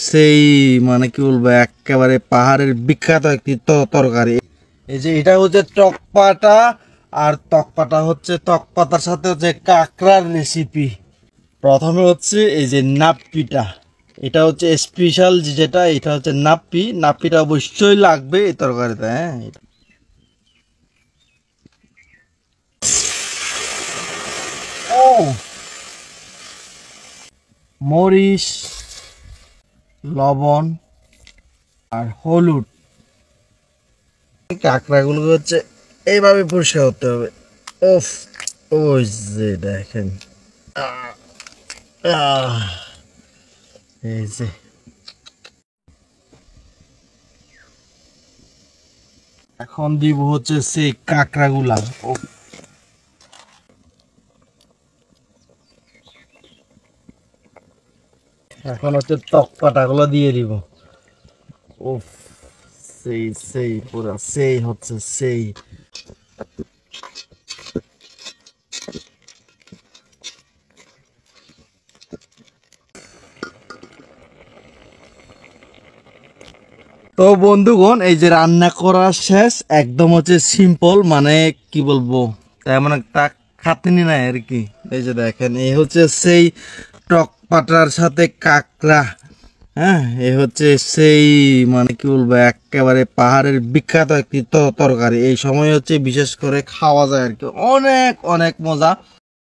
সেই মানে কি বলবো একেবারে পাহাড়ের বিখ্যাত একটি তরকারি। এই যে এটা হচ্ছে টকপাটা, আর টকপাটা হচ্ছে টকপাতার সাথে হচ্ছে কাঁকড়ার রেসিপি। প্রথমে হচ্ছে এই যে নাপ্পিটা, এটা হচ্ছে স্পেশাল যেটা, এটা হচ্ছে নাপ্পি। নাপ্পিটা অবশ্যই লাগবে এই তরকারিতে। হ্যাঁ, ও মরিচ, লবণ আর হলুদ। কাঁকড়াগুলো হচ্ছে এইভাবে পরিষ্কার করতে হবে। ওফ, ওই যে দেখেন, আহ, এই যে এখন দিব হচ্ছে সেই কাঁকড়াগুলা। এখন হচ্ছে টক পাতাগুলো দিয়ে দিব। উফ, সেই সেই পুরা সেই হচ্ছে সেই। তো বন্ধুগণ, এই যে রান্না করা শেষ, একদম হচ্ছে সিম্পল, মানে কি বলবো তেমন একটা খাটনি নাই আর কি। এই যে দেখেন, এই হচ্ছে সেই টক পাটার সাথে কাঁকড়া। হ্যাঁ, এই হচ্ছে সেই মানে কি বলবো একেবারে পাহাড়ের বিখ্যাত একটি তরকারি। এই সময় হচ্ছে বিশেষ করে খাওয়া যায় আর কি, অনেক অনেক মজা।